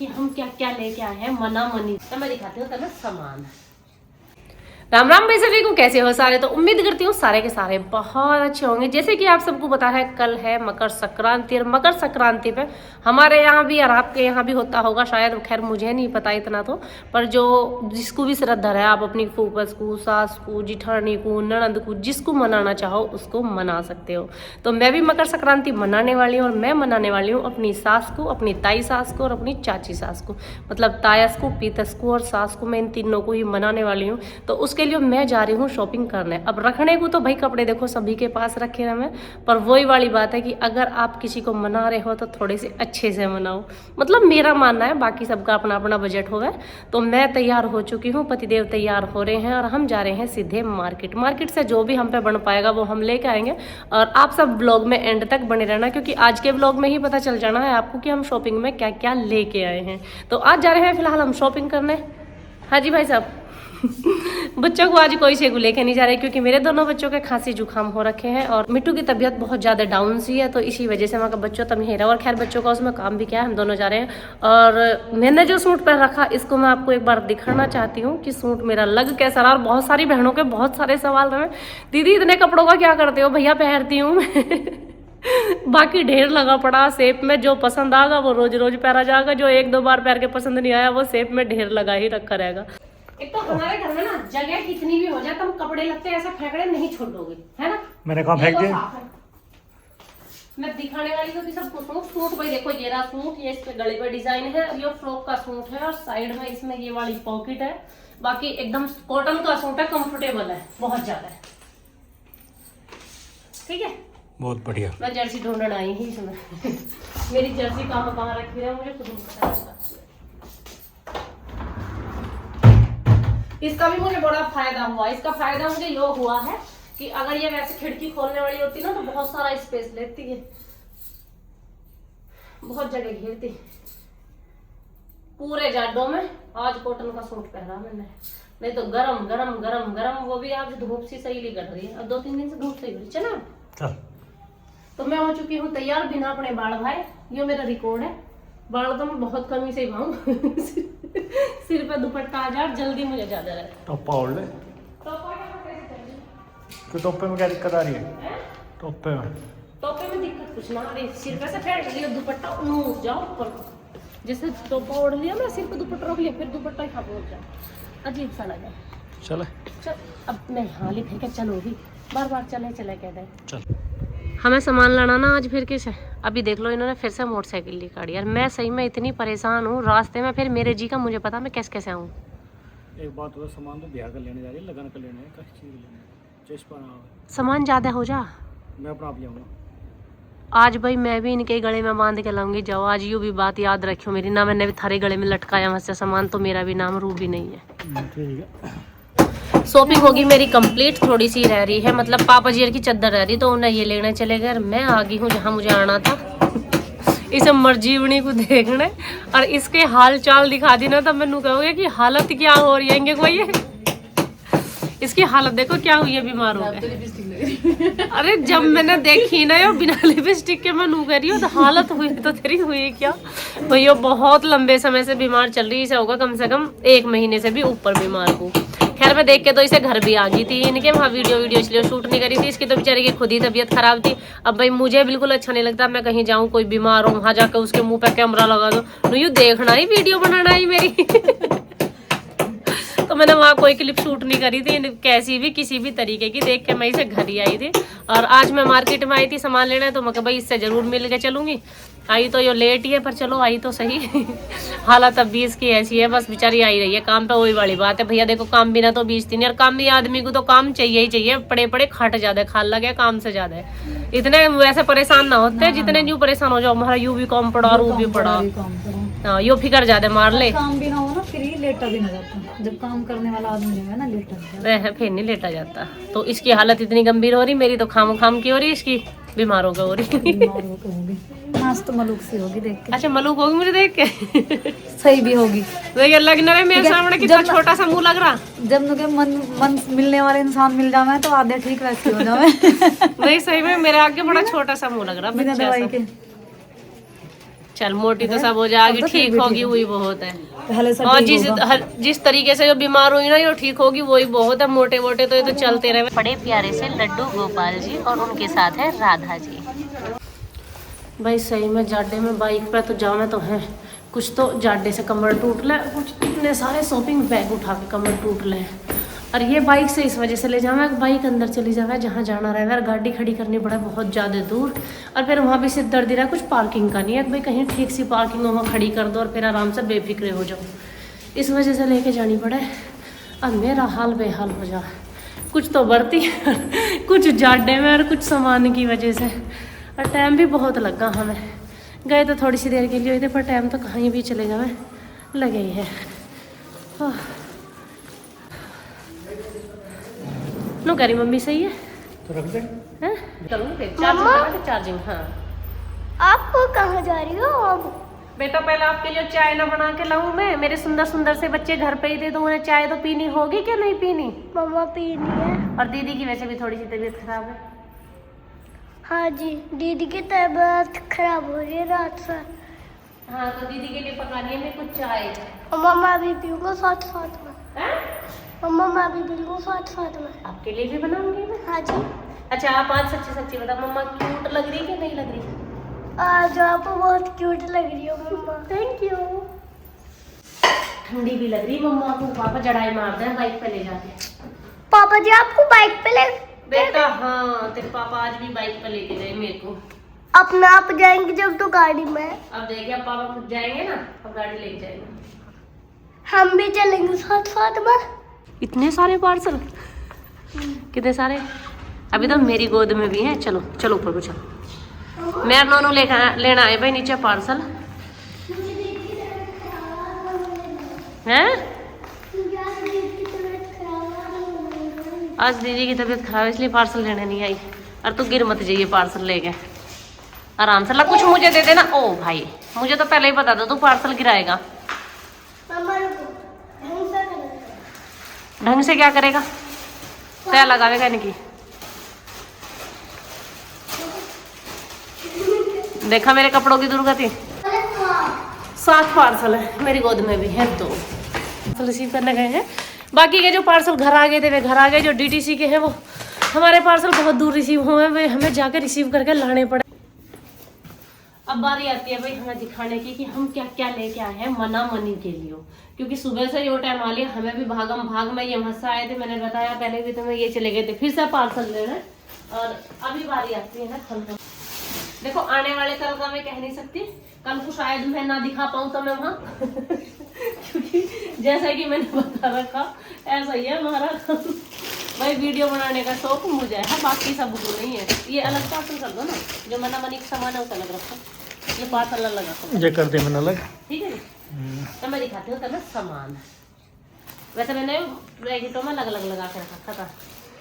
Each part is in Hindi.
कि हम क्या क्या लेके आए हैं मना मनी। तो मैं दिखाती हूँ ना सामान। राम राम भाई सभी को, कैसे हो सारे। तो उम्मीद करती हूँ सारे के सारे बहुत अच्छे होंगे। जैसे कि आप सबको पता है कल है मकर संक्रांति, और मकर संक्रांति पे हमारे यहाँ भी और आपके यहाँ भी होता होगा शायद, खैर मुझे नहीं पता इतना तो, पर जो जिसको भी श्रद्धा है आप अपनी फूफस को, सास को, जिठानी को, ननंद को, जिसको मनाना चाहो उसको मना सकते हो। तो मैं भी मकर संक्रांति मनाने वाली हूँ, और मैं मनाने वाली हूँ अपनी सास को, अपनी ताई सास को और अपनी चाची सास को, मतलब तायस को, पीतस को और सास को, मैं इन तीनों को ही मनाने वाली हूँ। तो उसके लिए मैं जा रही हूँ शॉपिंग करने। अब रखने को तो भाई कपड़े देखो सभी के पास रखे हैं मैं, पर वही वाली बात है कि अगर आप किसी को मना रहे हो तो थोड़े से अच्छे से मनाओ, मतलब मेरा मानना है, बाकी सबका अपना अपना बजट होगा। तो मैं तैयार हो चुकी हूँ, पतिदेव तैयार हो रहे हैं, और हम जा रहे हैं सीधे मार्केट। मार्केट से जो भी हम पे बन पाएगा वो हम लेके आएंगे, और आप सब ब्लॉग में एंड तक बने रहना, क्योंकि आज के ब्लॉग में ही पता चल जाना है आपको कि हम शॉपिंग में क्या क्या लेके आए हैं। तो आज जा रहे हैं फिलहाल हम शॉपिंग करने। हाँ जी भाई साहब। बच्चों को आज कोई से को लेके नहीं जा रहे, क्योंकि मेरे दोनों बच्चों के खांसी जुकाम हो रखे हैं, और मिट्टू की तबीयत बहुत ज़्यादा डाउन सी है, तो इसी वजह से वहाँ का बच्चों तब नहीं रहा। और खैर बच्चों का उसमें काम भी क्या है, हम दोनों जा रहे हैं। और मैंने जो सूट पहन रखा इसको मैं आपको एक बार दिखाना चाहती हूँ कि सूट मेरा लग कैसा रहा। और बहुत सारी बहनों के बहुत सारे सवाल रहे, दीदी इतने कपड़ों का क्या करते हो। भैया पहनती हूँ बाकी ढेर लगा पड़ा शेप में, जो पसंद आएगा वो रोज रोज पहना जाएगा, जो एक दो बार पहन के पसंद नहीं आया वो शेप में ढेर लगा ही रखा रहेगा। एक तो हमारे घर में ना जगह कितनी भी हो जाए तुम कपड़े लगते ऐसा फेंकड़े नहीं छोड़ोगे, है ना। मैंने कहा फेंक दिया। मैं दिखाने वाली तो सबको सूट भाई देखो, ये रहा सूट, ये इस पे गले पे डिजाइन है, और ये फ्रॉक का सूट है, और साइड में इसमें ये वाली पॉकेट है। बाकी एकदम कॉटन का सूट है, कंफर्टेबल है बहुत ज्यादा, ठीक है, बहुत बढ़िया। मैं जर्सी ढूंढने आई ही इसमें मेरी जर्सी कहाँ रखी है मुझे खुद नहीं पता। इसका भी मुझे बड़ा फायदा हुआ। इसका फायदा मुझे ये हुआ है कि अगर ये वैसे खिड़की खोलने वाली होती ना तो बहुत सारा स्पेस लेती है, बहुत जगह घेरती। पूरे जाडों में आज कॉटन का सूट पहना मैंने, नहीं तो गरम गरम गरम गरम, वो भी आज धूप सी सही नहीं कट रही है। अब 2-3 दिन से धूप सही हो रही है ना। तो मैं हो चुकी हूँ तैयार बिना अपने बाल भाई। ये मेरा रिकॉर्ड है, बाल तो मैं बहुत कमी से ही भाऊं सिर पे दुपट्टा आ जाए जल्दी मुझे ज्यादा रहे। टोपा ओढ़ ले। टोपे में क्या दिक्कत आ रही है? टोपे में दिक्कत कुछ ना आ रही, सिर पे से फेंक लिया दुपट्टा उठ जाओ ऊपर, जैसे टोपा ओढ़ लिया मैं, सिर पे दुपट्टा रख लिया, फिर दुपट्टा ही खा पहुंच जाए, अजीब सा लगा। चल अब मैं हाल ही फेंके चलोगी, बार बार चले कह रहे चल। हमें सामान लाना ना आज फिर किस है। अभी देख लो इन्होंने फिर से मोटरसाइकिल निकाली, यार मैं सही में इतनी परेशान हूँ रास्ते में, फिर मेरे जी का मुझे पता मैं कैसे आऊँ। एक बात हो, सामान तो ब्याह कर लेने जा रही है, लगन कर लेने है, किस चीज लेने सामान ज्यादा हो जा, मैं अपना आप ले आऊंगा आज भाई। मैं भी इनके गले में बांध के लाऊंगी जाओ आज। यूँ भी बात याद रखियो मेरी ना, मैंने भी थारे गले में लटकाया वहाँ से सामान, तो मेरा भी नाम रूबी नहीं है। ठीक है। शॉपिंग होगी मेरी कंप्लीट, थोड़ी सी रह रही है, मतलब पापा जी की चद्दर रह रही, तो उन्हें ये लेने चले गए। मैं आ गई हूँ जहाँ मुझे आना था इस मरजीवनी को देखने, और इसके हाल चाल दिखा दी ना तब मैंने कहोगे कि हालत क्या हो रही है कोई। इसकी हालत देखो क्या हुई है, बीमार हो गए। अरे जब मैंने देखी ना यो बिना लिपस्टिक के मैं नू कह रही हूँ, तो हालत हुई तो तेरी हुई क्या भैया। बहुत लंबे समय से बीमार चल रही है, इसे होगा कम से कम 1 महीने से भी ऊपर बीमार को। खैर मैं देख के तो इसे घर भी आ गई थी इनके, वहाँ वीडियो इसलिए शूट नहीं करी थी। इसकी तो बेचारी की खुद ही तबीयत खराब थी। अब भाई मुझे बिल्कुल अच्छा नहीं लगता मैं कहीं जाऊँ कोई बीमार हो, वहाँ जाकर उसके मुंह पे कैमरा लगा दो, यूँ देखना ही वीडियो बनाना ही मेरी तो मैंने वहाँ कोई क्लिप शूट नहीं करी थी कैसी भी किसी भी तरीके की, देख के मैं इसे घर ही आई थी। और आज मैं मार्केट में आई थी सामान लेने, तो मैं कहा भाई इससे जरूर मिल के चलूंगी। आई तो ये लेट ही है, पर चलो आई तो सही हालत अब भी इसकी ऐसी है, बस बेचारी आई रही है काम पे। वही वाली बात है भैया, देखो काम बिना तो बीचती नहीं, और काम भी आदमी को तो काम चाहिए ही चाहिए। पड़े पड़े खट ज्यादा खाल लगे काम से ज्यादा है। इतने वैसे परेशान ना होते जितने यूँ परेशान हो जाओ, हमारा यू भी काम पड़ा और वो भी पड़ा, हाँ यो फिकर ज्यादा मार ले। काम भी ना हो ना फिर लेटा भी ना जाता, जब काम करने वाला आदमी है ना लेटा फिर नहीं लेटा जाता। तो इसकी हालत इतनी गंभीर हो रही, मेरी तो खाम खाम की हो रही, इसकी बीमार हो रही। आज तो मलूक सी होगी देख के। अच्छा मलूक होगी मुझे देख के सही भी होगी, लग ना रहे मेरे सामने कितना छोटा सा मुंह लग रहा। जब नुके मन मिलने वाले इंसान मिल जावे तो आधे ठीक वैसे हो जावे नहीं सही में मेरे आगे बड़ा छोटा सा मुंह लग रहा बिना दवाई के। चल मोटी तो सब हो जाएगी, ठीक होगी वही बहुत है। पहले सब और ठीक होगा। जिस तरीके से जो बीमार हुई ना ये ठीक होगी वही बहुत है। मोटे मोटे तो ये तो चलते रहे। बड़े प्यारे से लड्डू गोपाल जी और उनके साथ है राधा जी। भाई सही में जाडे में बाइक पे तो जाना तो है, कुछ तो जाडे से कमर टूट ले, कुछ इतने सारे शॉपिंग बैग उठा के कमर टूट ले। और ये बाइक से इस वजह से ले जावा, बाइक अंदर चली जावा जहाँ जाना रहेगा, और गाड़ी खड़ी करनी पड़ा बहुत ज़्यादा दूर, और फिर वहाँ भी सिर दर्द रहा, कुछ पार्किंग का नहीं है भाई, कहीं ठीक सी पार्किंग वहाँ खड़ी कर दो और फिर आराम से बेफिक्रे हो जाओ। इस वजह से लेके जानी पड़े। अब मेरा हाल बेहाल हो जा, कुछ तो बढ़ती कुछ जाडे में और कुछ सामान की वजह से। और टाइम भी बहुत लगा हमें, गए तो थोड़ी सी देर के लिए हुए थे, पर टाइम तो कहीं भी चले जाए लगे ही है। नो करी मम्मी सही है तो रख दे। हैं? चलो फिर चार्जिंग लगा दे, चार्जिंग। हाँ आप कहाँ जा रही हो अब? बेटा पहले आपके लिए चाय ना बना के लाऊं मैं? मेरे सुंदर सुंदर से बच्चे घर पे ही दे दो, उन्हें चाय तो पीनी होगी क्या नहीं पीनी? मम्मा पीनी है। और दीदी की वैसे भी थोड़ी सी तबीयत खराब है। हाँ जी, दीदी की तबीयत खराब हो रही है रात से। हाँ तो दीदी के लिए पकानी है मैं कुछ चाय। और मम्मा भी पीऊंगा साथ साथ में। हैं? मम्मा मैं भी पीऊंगा साथ साथ में। आपके लिए भी बनाऊंगी मैं। हाँ जी। अच्छा आप आज सच्ची सच्ची बता, मम्मा क्यूट लग रही है कि नहीं लग रही? आज आप बहुत क्यूट लग रही हो मम्मा। Thank you. ठंडी भी लग रही मम्मा को, पापा जड़ाई मारते हैं बाइक पे ले जाके। पापा जी आपको बाइक पे ले बेटा हाँ तेरे पापा आज भी बाइक पे लेके गए मेरे को। अपना आप जाएंगे जब तो गाड़ी में। अब देखिए अब पापा खुद जाएंगे ना, अब गाड़ी लेके जाएंगे। हम भी चलेंगे साथ साथ में। इतने सारे पार्सल, कितने सारे? अभी तो मेरी गोद में भी हैं। चलो चलो ऊपर को चलो। मैं नोनू लेना आए भाई नीचे पार्सल हैं। आज दीदी की तबीयत खराब है इसलिए पार्सल लेने नहीं आई। और तू गिर मत जाइए पार्सल लेके, आराम से ला। कुछ मुझे दे देना। ओ भाई मुझे तो पहले ही पता था तू पार्सल गिराएगा। ढंग से क्या करेगा? तय लगावेगा इनकी। देखा मेरे कपड़ों की दुर्गति। 7 पार्सल है मेरी गोद में भी है, तो रिसीव करने गए हैं। बाकी के जो पार्सल घर आ गए थे वे घर आ गए। जो डीटीसी के हैं वो हमारे पार्सल बहुत दूर रिसीव हुए हैं, वे हमें जाकर रिसीव करके लाने पड़े। अब बारी आती है भाई हमें दिखाने की कि हम क्या क्या लेके आए हैं मना मनी के लिए, क्योंकि सुबह से यो टाइम आ लिया, हमें भी भागम भाग में यहाँ से आए थे। मैंने बताया पहले भी तुम्हें, ये चले गए थे फिर से पार्सल लेने। और अभी बारी आती है कल का। देखो आने वाले कल का मैं कह नहीं सकती, कल को शायद मैं ना दिखा पाऊँ तो मैं वहाँ क्योंकि जैसा कि मैंने बता रखा ऐसा ही है हमारा भाई। वीडियो बनाने का शौक मुझे है, बाकी सब को नहीं है। ये अलग पार्सल कर दो ना, जो मना मनी का सामान है उसे अलग रखो, ये पार्सल अलग रखो। ये कर दे मैंने अलग, ठीक है। तो मैं दिखाती हूँ तुम्हें सामान। वैसे मैंने ब्रैकेटों में अलग अलग लगा के रखा था।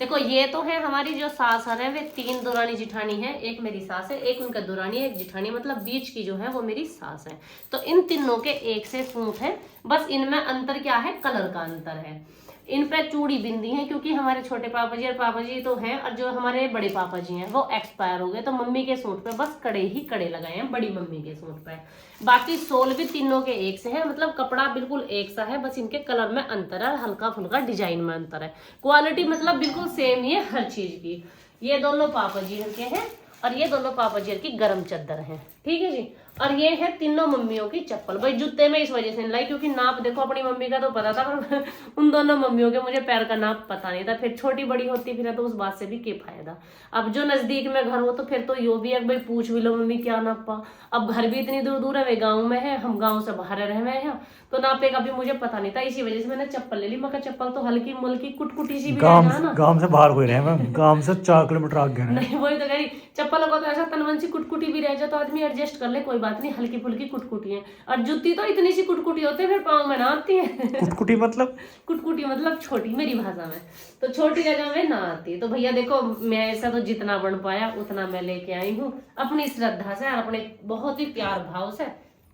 देखो ये तो है हमारी जो सास है वे 3 दुरानी जिठानी है। एक मेरी सास है, एक उनका दुरानी है, एक जिठानी, मतलब बीच की जो है वो मेरी सास है। तो इन तीनों के एक से सूट है, बस इनमें अंतर क्या है? कलर का अंतर है। इन पे चूड़ी बिंदी है क्योंकि हमारे छोटे पापा जी और पापा जी तो हैं, और जो हमारे बड़े पापा जी हैं वो एक्सपायर हो गए। तो मम्मी के सूट पे बस कड़े ही कड़े लगाए हैं, बड़ी मम्मी के सूट पे। बाकी सोल भी तीनों के एक से है, मतलब कपड़ा बिल्कुल एक सा है, बस इनके कलर में अंतर है, हल्का फुल्का डिजाइन में अंतर है। क्वालिटी मतलब बिल्कुल सेम ही है हर चीज की। ये दोनों पापा जी के हैं और ये दोनों पापा जी की गरम चद्दर है, ठीक है जी। और ये है तीनों मम्मियों की चप्पल। भाई जूते में इस वजह से नहीं लाई क्योंकि नाप देखो, अपनी मम्मी का तो पता था पर उन दोनों मम्मियों के मुझे पैर का नाप पता नहीं था। फिर छोटी बड़ी होती फिर तो उस बात से भी क्या फायदा। अब जो नजदीक में घर हो तो फिर तो यो भी है भाई पूछ भी लो मम्मी क्या नापा। अब घर भी इतनी दूर दूर है, वे गाँव में है, हम गाँव से बाहर रह रहे हैं, तो नापे का भी मुझे पता नहीं था। इसी वजह से मैंने चप्पल ले ली। मगर चप्पल तो हल्की मुल्की कुटकुटी सी भी ना, गांव से बाहर कोई रहे मैं, गांव से 4 किलोमीटर आगे गए। नहीं वही तो कह रही, चप्पल को तो ऐसा तनवन सी कुटकुटी भी रह जाए तो आदमी एडजस्ट कर ले, कोई बात नहीं, हल्की फुल्की कुटकुटी है। और जूती तो इतनी सी कुटकुटी होती है फिर पाँव में ना आती है। कुटकुटी मतलब? कुटकुटी मतलब छोटी मेरी भाषा में, तो छोटी जगह में ना आती है। तो भैया देखो मैं ऐसा तो जितना बन पाया उतना मैं लेके आई हूँ अपनी श्रद्धा से और अपने बहुत ही प्यार भाव से।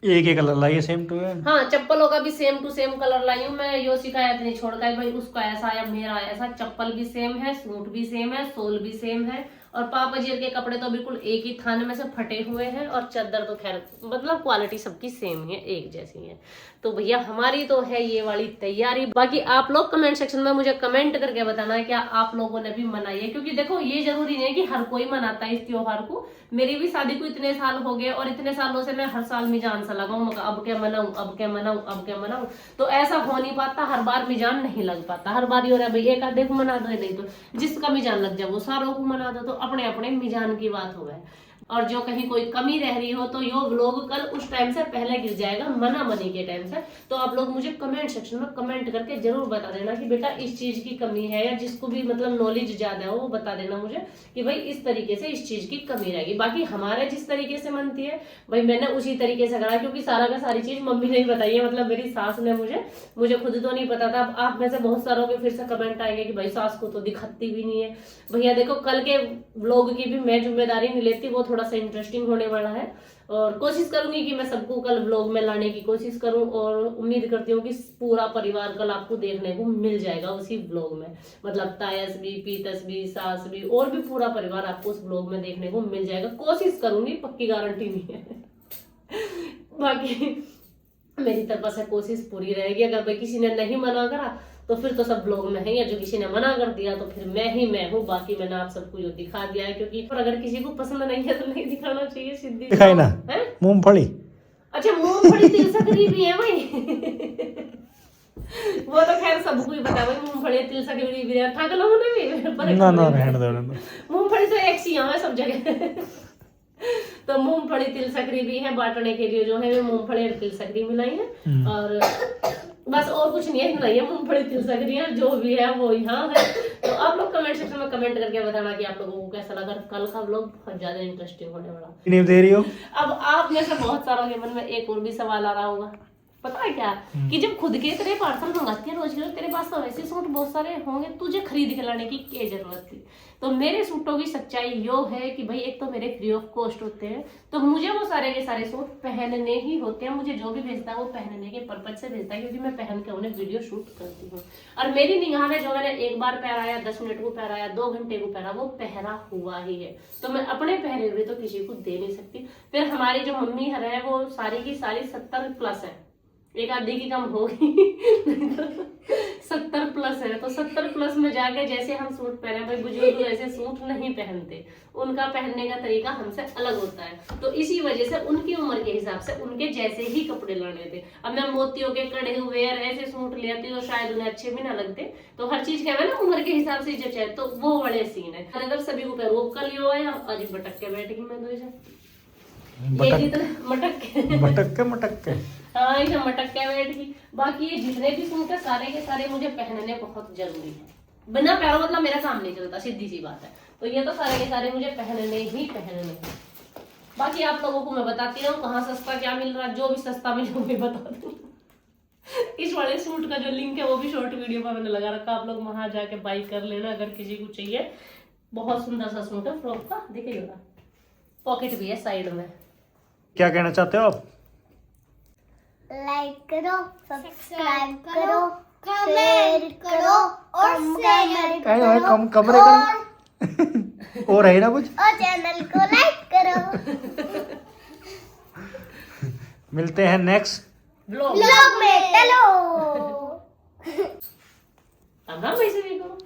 एक ही कलर लाइए सेम टू है। हाँ चप्पलों का भी सेम टू सेम कलर लाई हूँ मैं। यो शिकायत नहीं छोड़ कर भाई उसका ऐसा या मेरा ऐसा। चप्पल भी सेम है, सूट भी सेम है, सोल भी सेम है और पापा जी के कपड़े तो बिल्कुल एक ही थाने में से फटे हुए हैं, और चादर तो खैर मतलब क्वालिटी सबकी सेम ही है, एक जैसी है। तो भैया हमारी तो है ये वाली तैयारी। बाकी आप लोग कमेंट सेक्शन में मुझे कमेंट करके बताना है क्या आप लोगों ने भी मनाई है, क्योंकि देखो ये जरूरी नहीं है कि हर कोई मनाता है इस त्योहार को। मेरी भी शादी को इतने साल हो गए और इतने सालों से मैं हर साल मिजान सा लगाऊं, अब क्या मनाऊं, अब क्या मनाऊं, अब क्या मनाऊं, तो ऐसा हो नहीं पाता, हर बार मिजान नहीं लग पाता। हर बार ये हो रहा है भाई एक आधे को मना दो, नहीं तो जिसका मिजान लग जाए वो सारों को मना दो, तो अपने अपने मिजान की बात हो गए। और जो कहीं कोई कमी रह रही हो तो यो व्लॉग कल उस टाइम से पहले गिर जाएगा, मना मनी के टाइम से। तो आप लोग मुझे कमेंट सेक्शन में कमेंट करके जरूर बता देना कि बेटा इस चीज की कमी है, या जिसको भी मतलब नॉलेज ज्यादा हो वो बता देना मुझे कि भाई इस तरीके से इस चीज की कमी रहेगी। बाकी हमारे जिस तरीके से मनती है भाई मैंने उसी तरीके से करा, क्योंकि सारा का सारी चीज मम्मी ने ही बताई है, मतलब मेरी सास ने मुझे खुद तो नहीं पता था। अब आप में से बहुत सारों के फिर से कमेंट आएंगे कि भाई सास को तो दिखाती भी नहीं है। भैया देखो कल के व्लॉग की भी मैं जिम्मेदारी नहीं लेती, वो थोड़ा सा इंटरेस्टिंग होने वाला है, और कोशिश करूंगी कि मैं सबको कल व्लॉग में लाने की कोशिश करूं, और उम्मीद करती हूँ कि पूरा परिवार कल आपको देखने को मिल जाएगा उसी व्लॉग में। मतलब तायस भी, पीतस भी, सास भी, और भी पूरा परिवार आपको उस व्लॉग में देखने को मिल जाएगा। कोशिश करूंगी, पक्की गारंटी नहीं है। बाकी मेरी तरफ से कोशिश पूरी रहेगी। अगर भाई किसी ने नहीं मना करा तो फिर तो सब ब्लॉग में है, या जो किसी ने मना कर दिया तो फिर मैं हूँ। बाकी मैंने आप सबको जो दिखा दिया है, क्योंकि पर अगर किसी को पसंद नहीं है तो नहीं दिखाना चाहिए, सीधी दिखाई ना मूंगफली। अच्छा मूंगफली तिल सकरी भी है भाई। वो तो खैर सबको ही पता भाई, मूंगफली तिल सकरी भी है, ठग लो भी ना रहने दो। मूंगफली तो एक सी है सब जगह। तो मूंगफली तिल सकरी भी है, बांटने के लिए जो है मूंगफली और तिल सकरी मिलाई है, और बस और कुछ नहीं है, मिलाई है मूंगफली तिल सकरी है, जो भी है वो यहाँ है। तो आप लोग कमेंट सेक्शन में कमेंट करके बताना कि आप लोगों को कैसा लगा। कल का व्लॉग बहुत ज्यादा इंटरेस्टिंग होने वाला। नहीं दे रही हो। अब आप में से बहुत सारों के मन में एक और भी सवाल आ रहा होगा, पता है क्या, कि जब खुद के तेरे पार्सल मंगाती है रोज के रोज, तेरे पास तो वैसे सूट बहुत सारे होंगे, तुझे खरीद के लाने की क्या जरूरत थी। तो मेरे सूटों की सच्चाई यो है कि भाई एक तो मेरे फ्री ऑफ कॉस्ट होते हैं, तो मुझे वो सारे के सारे सूट पहनने ही होते हैं। मुझे जो भी भेजता है वो पहनने के पर्पज से भेजता है, क्योंकि मैं पहन के उन्हें वीडियो शूट करती हूँ। और मेरी निगाह में जो मैंने एक बार पहराया, 10 मिनट को पहराया, 2 घंटे को पहरा, वो पहरा हुआ ही है। तो मैं अपने पहरे हुए तो किसी को दे नहीं सकती। फिर हमारी जो मम्मी है वो सारी की सारी 70+ है, एक आधी की कम होगी। 70+ है, तो 70+ में जाके जैसे हम सूट पहने, भाई बुजुर्ग ऐसे सूट नहीं पहनते, उनका पहनने का तरीका हमसे अलग होता है। तो इसी वजह से उनकी उम्र के हिसाब से उनके जैसे ही कपड़े लाने थे। अब मैं मोतियों के कड़े हुए और ऐसे सूट ले आती तो शायद उन्हें अच्छे भी ना लगते। तो हर चीज क्या है ना उम्र के हिसाब से जचाए, तो वो बड़े सीन है। अगर सभी को पहनो, कल यो आया आज भटक के बैठ गई मैं, मटक के हाँ इसे मटक के बैठ गई। बाकी ये जितने भी सूट है सारे के सारे मुझे पहनने बहुत जरूरी है। बिना पहनो मतलब मेरा काम नहीं चलता, सीधी सी बात है। तो ये तो सारे के सारे मुझे पहनने ही पहनने। बाकी आप लोगों को मैं बताती रहूं कहाँ सस्ता क्या मिल रहा है, जो भी सस्ता मिले वो भी बता दूं। इस वाले सूट का जो लिंक है वो भी शॉर्ट वीडियो पर मैंने लगा रखा, आप लोग वहां जाके बाई कर लेना अगर किसी को चाहिए। बहुत सुंदर सा सूट है, फ्रॉक का, दिखेगा, पॉकेट भी है साइड में। क्या कहना चाहते हो आप? लाइक करो, सब्सक्राइब करो, कमेंट करो और शेयर करो, कमरे करो और है ना कुछ, और चैनल को लाइक करो। मिलते हैं नेक्स्ट व्लॉग में। चलो अब ना वैसे भी करो।